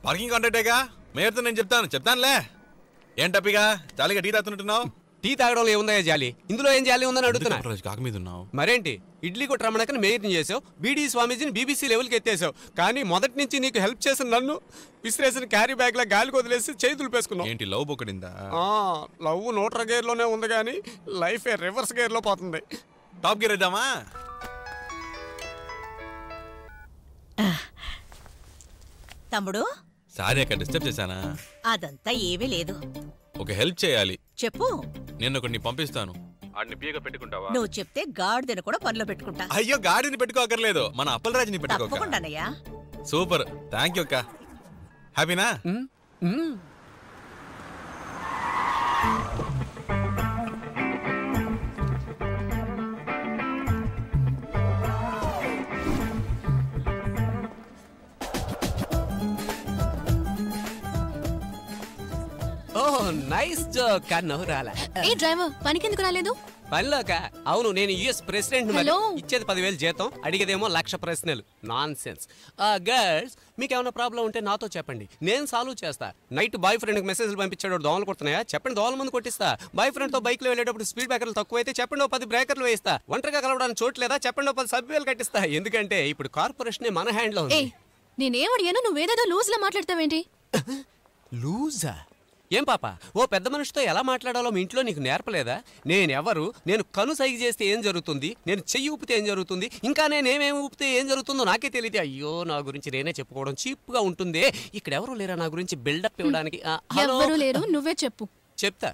Parking కాంట్రాక్టేగా మేయర్తో నేను చెప్తానులే. ఏంటప్పిగా జాలీగా tea తాగుతుంటున్నావు? Tea తాగడంలో ఏముందా జాలి? ఇందులో ఏం జాలి ఉందని అడుగుతున్నా. కాక మీద ఉన్నావు మరేంటి? ఇడ్లీ కొట్టు రమణకని మేయర్ని చేసావు, బీడీ స్వామీజీని బీబీసీ లెవెల్కి ఎత్తేసావు. కానీ మొదటి నుంచి నీకు హెల్ప్ చేసిన నన్ను విసిరేసిన క్యారీ బ్యాగ్ లా గాలికి వదిలేసి చేతులు పేసుకున్నావు. ఏంటి లవ్ బొక్కడిందా? లవ్ న్యూట్రల్ గేర్ లోనే ఉంది కానీ లైఫ్ రివర్స్ గేర్ లో పోతుంది. టాప్ గేర్ ఇద్దామా? తమ్ముడు సారీ అక్క, డిస్టర్బ్ చేశానా? అదంతా ఏమీ లేదు. ఒక హెల్ప్ చేయాలి. చెప్పు. నేను ఒకటి పంపిస్తాను, ఆడిని పియగా పెట్టుకుంటావా? నువ్వు చెప్తే గాడిదను కూడా పనిలో పెట్టుకుంటా. అయ్యో గాడిని పెట్టుకోకర్లేదు, మన అప్పలరాజుని పెట్టుకోక. తప్పకుండానయ్యా. సూపర్, థ్యాంక్ యూ అక్క. హ్యాపీనా? Nice joke. కన్నవు రాలా? ఏ డ్రైవర్, పనికెందుకు రాలేదు? పనిలోక? అవును, నేను యుఎస్ ప్రెసిడెంట్. ఇచ్చేది 10,000 జీతం, అడిగేదేమో 1,00,000 ప్రశ్నలు. Non sense. గర్ల్స్, మీకు ఏమైనా ప్రాబ్లం ఉంటే నాతో చెప్పండి, నేను సాల్వ్ చేస్తా. నైట్ బాయ్ ఫ్రెండ్కి మెసేజ్లు పంపించాడు, దోమలు కొడుతున్నాయా చెప్పండి, దోమల ముందు కొట్టిస్తా. బాయ్ ఫ్రెండ్తో బైక్లో వెళ్ళేటప్పుడు స్పీడ్ బ్రేకర్లు తక్కువైతే చెప్పండి, 10 బ్రేకర్లు వేయిస్తా. ఒంటరిగా కలవడానికి చోటు లేదా చెప్పండి, 10 సబ్వేలు కట్టిస్తా. ఎందుకంటే ఇప్పుడు కార్పొరేషన్ మన హ్యాండ్లో ఉంది. నేనేం అడిగాను, నువ్వేదేదో లూజ్ లా మాట్లాడతావేంటి? లూజా? ఏం పాప, ఓ పెద్ద మనిషితో ఎలా మాట్లాడాలో మీ ఇంట్లో నీకు నేర్పలేదా? నేనెవరు, నేను కను సైగ చేస్తే ఏం జరుగుతుంది, నేను చెయ్యి ఊపితే ఏం జరుగుతుంది, ఇంకా నేనేమేమి ఊపితే ఏం జరుగుతుందో నాకే తెలియదు. అయ్యో, నా గురించి నేనే చెప్పుకోవడం చీప్గా ఉంటుంది. ఇక్కడ ఎవరు లేరా నా గురించి బిల్డప్ ఇవ్వడానికి? ఎవరు లేరు, నువ్వే చెప్పు. చెప్తా.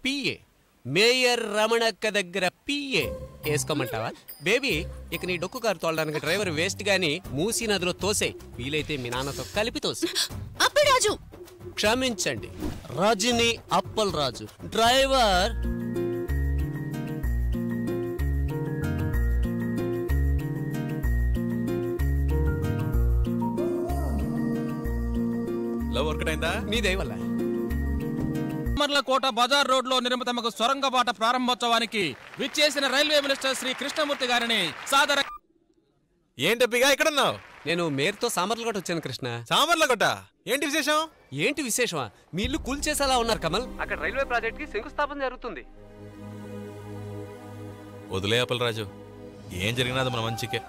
పిఏ, మేయర్ రమణక్క దగ్గర పిఏ వేసుకోమంటావా? బేబీ, ఇక నీ డొక్కు కారు తోలడానికి డ్రైవర్ వేస్ట్ గాని మూసీ నదిలో తోసే, వీలైతే మీ నాన్నతో కలిపి తోసి. అప్పలరాజు, క్షమించండి, రజని అప్పల్ రాజు. డ్రైవర్, లవ్ వర్క్ అయిందా? నీ దయవల్ల. మర్లకోట బజార్ రోడ్ లో నిర్మితమగు సొరంగ బాట ప్రారంభోత్సవానికి విచ్చేసిన రైల్వే మినిస్టర్ శ్రీ కృష్ణమూర్తి గారిని సాదర. ఏంటప్పిగా ఎక్కడున్నావు? నేను మేయర్తో సామర్లకోట వచ్చాను కృష్ణ. సామర్లకోట? ఏంటి విశేషం? ఏంటి విశేషమా? మీ ఇల్లు కూల్చేసేలా ఉన్నారు కమల్. అక్కడ రైల్వే ప్రాజెక్ట్ కి శంకుస్థాపన జరుగుతుంది. వదిలే అప్పలరాజు, ఏం జరిగినది మన మంచికే,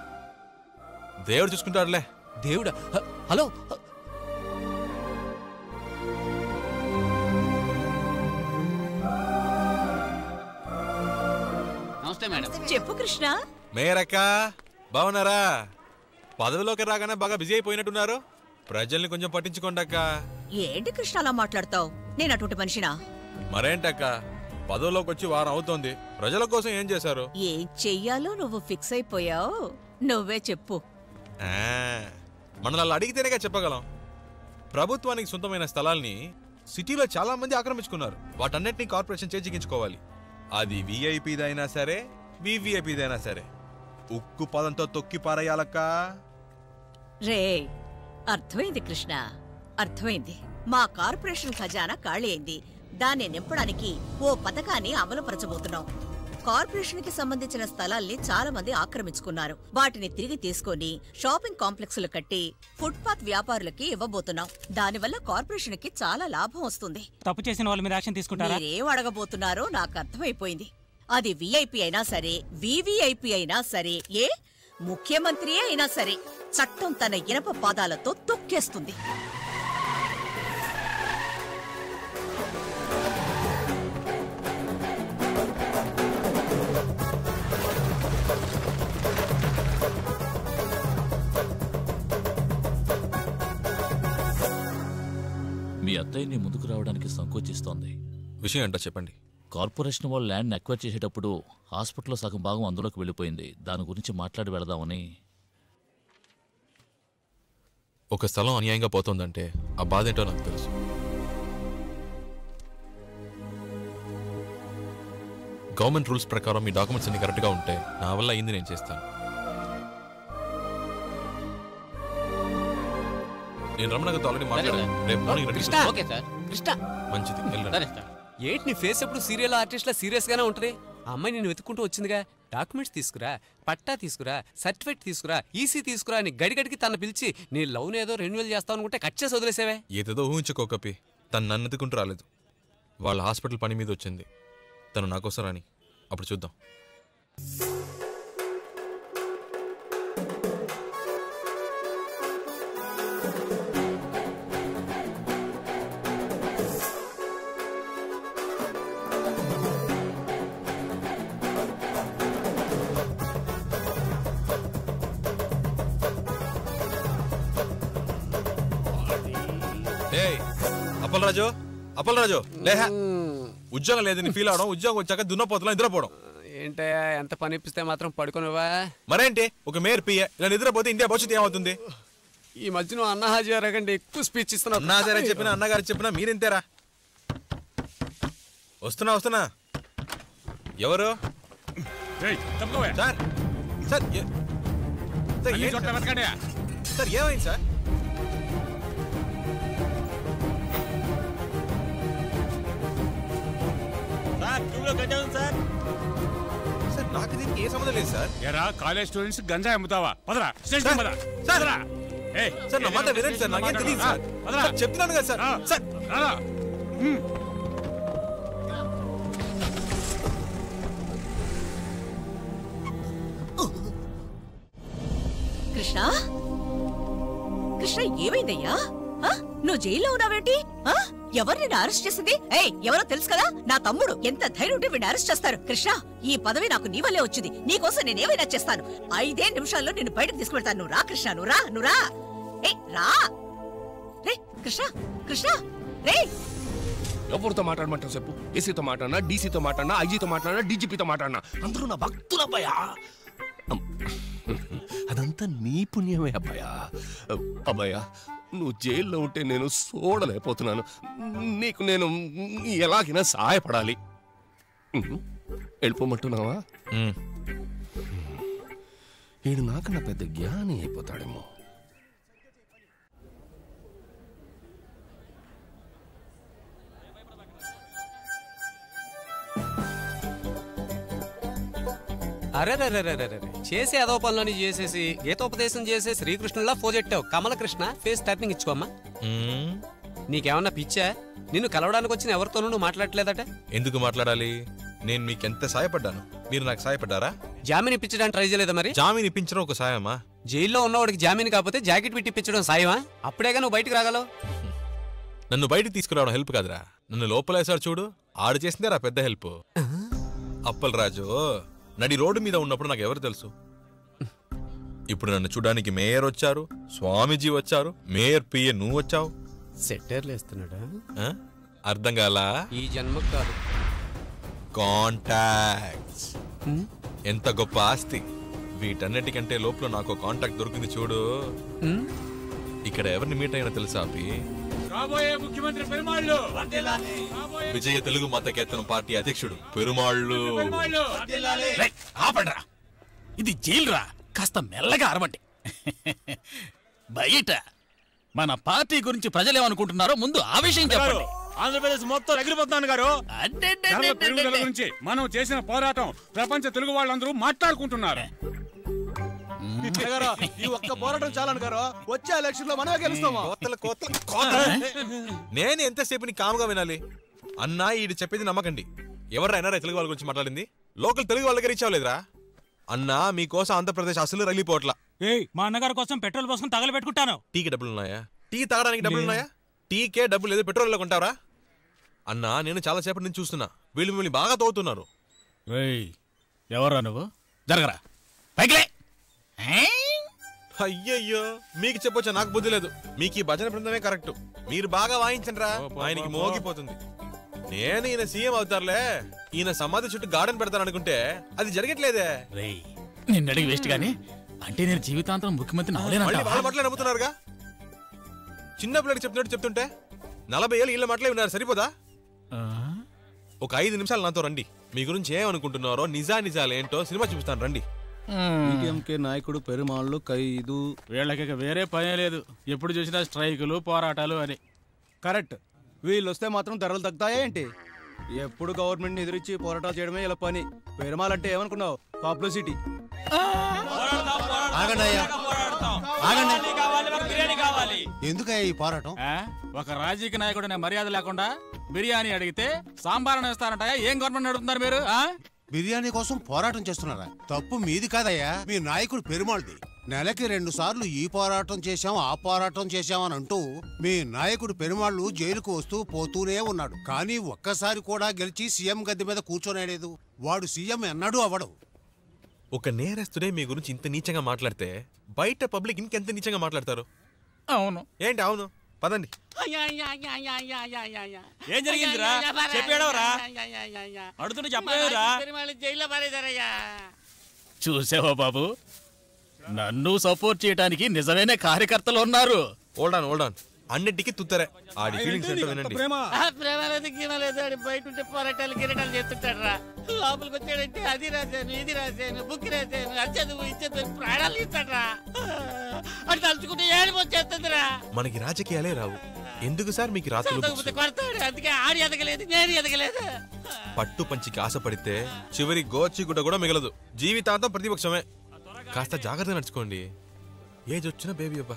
దేవుడు చూసుకుంటాడులే. దేవుడా? హలో, నమస్తే మేడం. చెప్పు కృష్ణ. మేయరక్క, బాగున్నారా? పదవిలోకి రాగానే బాగా బిజీ అయిపోయినట్టున్నారు. ప్రజల్ని కొంచెం పట్టించుకోండి అక్క. ఏంటి కృష్ణ అలా మాట్లాడతావు? నేను అటువంటి మనిషినా? మరేంటక్క, పదవిలోకి వచ్చి వారం అవుతోంది, ప్రజల కోసం ఏం చేశారు? ఏం చెయ్యాలో నువ్వు ఫిక్స్ అయిపోయావు, నువ్వే చెప్పు. మనల్ని అడిగితేనేగా చెప్పగలం. ప్రభుత్వానికి సొంతమైన స్థలాల్ని సిటీలో చాలా మంది ఆక్రమించుకున్నారు. వాటన్నిటిని కార్పొరేషన్ చేజిక్కించుకోవాలి. అది విఐపీదైనా సరే, వివిఐపీదైనా సరే. ఉక్కు పదంతో తొక్కి పారేయాలక్క. రే, అర్థమైంది కృష్ణ, అర్థమైంది. మా కార్పొరేషన్ ఖజానా ఖాళీ అయింది. దాన్ని నింపడానికి ఓ పథకాన్ని అమలుపరచబోతున్నాం. కార్పొరేషన్ కి సంబంధించిన స్థలాల్ని చాలా మంది ఆక్రమించుకున్నారు. వాటిని తిరిగి తీసుకొని షాపింగ్ కాంప్లెక్స్లు కట్టి ఫుట్పాత్ వ్యాపారులకి ఇవ్వబోతున్నాం. దానివల్ల కార్పొరేషన్ కి చాలా లాభం వస్తుంది. తప్పు చేసిన వాళ్ళ మీద యాక్షన్ తీసుకుంటారా? మీరేం అడగబోతున్నారో నాకు అర్థమైపోయింది. అది విఐపి అయినా సరే, వివిఐపి అయినా సరే, ఏ ముఖ్యమంత్రి అయినా సరే, చట్టం తన ఇనప పాదాలతో తొక్కేస్తుంది. మీ అత్తయ్యని ముందుకు రావడానికి సంకోచిస్తోంది. విషయం ఏంటో చెప్పండి. కార్పొరేషన్ వాళ్ళు ల్యాండ్ ఎక్వైర్ చేసేటప్పుడు హాస్పిటల్లో సగం భాగం అందులోకి వెళ్ళిపోయింది. దాని గురించి మాట్లాడి వెళదామని. ఒక స్థలం అన్యాయంగా పోతుందంటే ఆ బాధ ఏంటో నాకు తెలుసు. గవర్నమెంట్ రూల్స్ ప్రకారం మీ డాక్యుమెంట్స్ అన్ని కరెక్ట్గా ఉంటే నా వల్ల అయింది నేను చేస్తాను. నేను రమణగతో ఆల్రెడీ మాట్లాడాను. రేపు మార్నింగ్ మంచిది. ఏంటి నీ ఫేస్ ఎప్పుడు సీరియల్ ఆర్టిస్ట్ లా సీరియస్ గానే ఉంటది? ఆ అమ్మాయి నేను వెతుక్కుంటూ వచ్చిందిగా. డాక్యుమెంట్స్ తీసుకురా, పట్టా తీసుకురా, సర్టిఫికేట్ తీసుకురా, ఈసీ తీసుకురా అని గడిగడికి తను పిలిచి నీ లవ్ని ఏదో రెన్యువల్ చేస్తావు అనుకుంటే కట్ చేసి వదిలేసేవే. ఏదేదో ఊహించుకో కపి. తను నన్ను ఎత్తుకుంటూ రాలేదు, వాళ్ళ హాస్పిటల్ పని మీద వచ్చింది. తను నాకోసం రాని, అప్పుడు చూద్దాం. అప్పలరాజు, అప్పలరాజు లేహా. ఉద్యోగం లేదని ఫీల్ అవడం, ఉద్యోగం వచ్చాక దున్నపోతున్నా నిద్రపోవడం. ఏంటే ఎంత పని ఇప్పిస్తే మాత్రం పడుకోనివా? మరేంటి, ఒక మేయర్ పిఏ ఇలా నిద్రపోతే ఇండియా భవిష్యత్తు ఏమవుతుంది? ఈ మధ్య నువ్వు అన్నహాజీ కంటే ఎక్కువ స్పీచ్ ఇస్తున్నావు. అన్నహాజీ చెప్పినా అన్నగారు చెప్పినా మీరింతేరా. వస్తున్నా. ఎవరు సార్? సార్ సార్ ఏమైంది సార్? సార్ నాకు దీనికి ఏ సంబంధం లేదు సార్. ఎరా కాలేజ్ స్టూడెంట్స్ గంజాయి అమ్ముతావా? పదరా స్టేషన్ పద. సార్ నా మాట వినండి సార్, నాకేం తెలియదు సార్. చెప్తున్నాను కదా సార్. సార్ కృష్ణ, కృష్ణ ఏమైందయ్యా? నువ్వు జైల్లో ఉన్నావేంటి? ఎవరు నిన్ను అరెస్ట్ చేసింది? ఎవరో తెలుసు కదా, నా తమ్ముడు. ఎంత ధైర్యం ఉంటే వీడిని అరెస్ట్ చేస్తారు? కృష్ణ, ఈ పదవి నాకు నీ వల్లే వచ్చింది. నీకోసం నేనేమైనా చేస్తాను. 5 నిమిషాల్లో నిన్ను బయటకు తీసుకువెళ్తాను. నువ్వు రా కృష్ణ, నువ్వు రా. రా రే కృష్ణ, కృష్ణ రే. ఎవరితో మాట్లాడమంటావు చెప్పు? ఏసీతో మాట్లాడినా, డీసీతో మాట్లాడినా, ఐజీతో మాట్లాడినా, డీజీపీతో మాట్లాడినా అందరూ నా భక్తులబ్బాయా. అదంతా నీ పుణ్యమే అబ్బాయా. అబ్బాయా, నువ్వు జైల్లో ఉంటే నేను చూడలేకపోతున్నాను. నీకు నేను ఎలాగైనా సహాయపడాలి. వెళ్ళిపోమంటున్నావా? వీడు నాకన్నా పెద్ద జ్ఞాని అయిపోతాడేమో. అరే చేసే అదో పనులని చేసేసి గీతోపదేశం చేసే శ్రీకృష్ణులా ఫోజెట్టావు. కమలకృష్ణ ఫేస్ టర్నింగ్ ఇచ్చుకోమ్మా. నీకేమన్నా పిచ్చా? నిన్ను కలవడానికి వచ్చిన ఎవరితోనూ నువ్వు మాట్లాడలేదట. ఎందుకు మాట్లాడాలి? నేను మీకెంత సాయపడ్డాను, మీరు నాకు సాయపడ్డారా? జామీన్ ఇప్పించడానికి ట్రై చేయలేదా మరి? జామీన్ ఇప్పించడం ఒక సాయమా? జైల్లో ఉన్నవాడికి జామీన్ కాకపోతే జాకెట్ పెట్టి ఇప్పించడం సాయమా? అప్పుడేగా నువ్వు బయటకు రాగలవు. నన్ను బయటకు తీసుకురావడం హెల్ప్ కాదురా, నన్ను లోపలేసాడు చూడు, ఆడు చేసిందేరా పెద్ద హెల్ప్. అప్పలరాజు నడి రోడ్డు మీద ఉన్నప్పుడు నాకు ఎవరు తెలుసు? ఇప్పుడు నన్ను చూడడానికి మేయర్ వచ్చారు, స్వామీజీ వచ్చారు, మేయర్ పిఏ నువ్వు వచ్చావు. సెట్టర్లు వేస్తున్నాడా? అర్థం కాలా? ఈ జన్మకు కాదు. కాంటాక్ట్స్ ఎంత గొప్ప ఆస్తి. వీటన్నిటికంటే లోపల నాకు కాంటాక్ట్ దొరికింది చూడు. ఇక్కడ ఎవరిని మీట్ అయినా తెలుసా? ముఖ్యమంత్రి పెరుమాళ్ళు, విజయ తెలుగు మత కేతనం పార్టీ అధ్యక్షుడు పెరుమాళ్ళు. ఆపండ్రా, ఇది జైలురా. కాస్త మెల్లగా అరవండి. బయట మన పార్టీ గురించి ప్రజలేమనుకుంటున్నారో ముందు ఆ విషయం చెప్పండి. ఆంధ్రప్రదేశ్ మొత్తం ఎగిరిపోతున్నాను గారు. పెరుగుదల గురించి మనం చేసిన పోరాటం ప్రపంచ తెలుగు వాళ్ళందరూ మాట్లాడుకుంటున్నారు. ఈ ఒక్క పోరాటం చాలను గారు, వచ్చే ఎలక్షన్ లో మనమే గెలుస్తాము. నేను ఎంతసేపు నీ కాముగా వినాలి? అన్నా ఈడు చెప్పేది నమ్మకండి. ఎవరైనా తెలుగు వాళ్ళ గురించి మాట్లాడింది లోకల్ తెలుగు వాళ్ళ దగ్గర ఇచ్చావులేదురా. అన్నా మీకోసం ఆంధ్రప్రదేశ్ అసలు రగిలిపోవట్లా. మా అన్నగారి కోసం పెట్రోల్ పోసుకుని తగలబెట్టుకుంటాను. టీకి డబ్బులున్నాయా? టీ తాగడానికి డబ్బులున్నాయా? టీకే డబ్బులు లేదు, పెట్రోల్లో కొంటారా? అన్నా నేను చాలా సేపటి నుంచి చూస్తున్నా, వీళ్ళు మిమ్మల్ని బాగా తోగుతున్నారు. ఎవరా నువ్వు? జరగరా పైకిలే. అయ్యయ్యో, మీకు చెప్పొచ్చా? నాకు బుద్ధి లేదు. మీకు ఈ భజన బృందమే కరెక్ట్. మీరు బాగా వాయించండిరా, ఆయనకి మోగిపోతుంది. నేను ఈయన సీఎం అవుతారులే, ఈయన సమాధి చుట్టూ గార్డెన్ పెడతారనుకుంటే అది జరగట్లేదే. నిన్ను అడిగి వేస్ట్ గానీ, అంటే నేను జీవితాంతం ముఖ్యమంత్రి వాళ్ళ మాటలే నమ్ముతున్నారుగా. చిన్న పిల్లడికి చెప్తున్నట్టు చెప్తుంటే 40 ఏళ్ళు ఇళ్ళ మాటలే విన్నారు, సరిపోదా? ఒక 5 నిమిషాలు నాతో రండి. మీ గురించి ఏమనుకుంటున్నారో నిజాలేంటో సినిమా చూపిస్తాను రండి. ఈటీఎంకే నాయకుడు పెరుమాళ్ళు ఖైదు. వీళ్ళకి వేరే పనే లేదు, ఎప్పుడు చూసినా స్ట్రైకులు పోరాటాలు అని. కరెక్ట్. వీళ్ళు వస్తే మాత్రం ధరలు తగ్గుతాయా ఏంటి? ఎప్పుడు గవర్నమెంట్ ని ఎదిరించి పోరాటాలు చేయడమే ఇలా పని. పెరుమాలంటే ఏమనుకున్నావు? పబ్లిసిటీ. ఎందుకయ్యా ఈ పోరాటం? ఒక రాజకీయ నాయకుడు మర్యాద లేకుండా బిర్యానీ అడిగితే సాంబార్ వేస్తారంటాయా? ఏం గవర్నమెంట్ అడుగుతున్నారు మీరు? బిర్యానీ కోసం పోరాటం చేస్తున్నారా? తప్పు మీది కాదయ్యా, మీ నాయకుడు పెరుమాళ్ది. నెలకి 2 సార్లు ఈ పోరాటం చేశాం ఆ పోరాటం చేశామని అంటూ మీ నాయకుడు పెరుమాళ్ళు జైలుకు వస్తూ పోతూనే ఉన్నాడు. కానీ ఒక్కసారి కూడా గెలిచి సీఎం గద్దె మీద కూర్చోనేలేదు. వాడు సీఎం ఎన్నడూ అవ్వడు. ఒక నేరస్తుడే మీ గురించి ఇంత నీచంగా మాట్లాడితే బయట పబ్లిక్ ఇంకెంత నీచంగా మాట్లాడతారు? అవును. ఏంటి అవును? పదండి. ఏం జరిగిందిరా? చెప్పాడవరా? అడుగుతుంటే చెప్పలేదురా? చూసావా బాబు, నన్ను సపోర్ట్ చేయడానికి నిజమైన కార్యకర్తలు ఉన్నారు. ఓల్డ్ ఆన్ అన్నిటికీ తుత్తరే. ఆడి ఫీలింగ్స్ ఏంటో వినండి. బయట ఉంటే పోరాటాలు గిరటాలు చేస్తుంటాడు రా. లోపలికి వచ్చాడంటే అది రాశాను ఇది రాశాను బుక్ రాశాను అచ్చదు ఇచ్చదు ప్రాణాలు ఇస్తాడ్రా. అది తలుచుకుంటే ఏడుపు వచ్చేస్తుందిరా. మనకి రాజకీయాలే రావు. ఎందుకు సార్ మీకు రాత్రులు కొడతాడు? అందుకే ఆడి ఎదగలేదు నేను ఎదగలేదు. పట్టు పంచికి ఆశపడితే చివరి గోచిగుడ్డ కూడా మిగలదు. జీవితాంతం ప్రతిపక్షమే. కాస్త జాగ్రత్త నడుచుకోండి. ఏజ్ వచ్చినా బేబీ అబ్బా.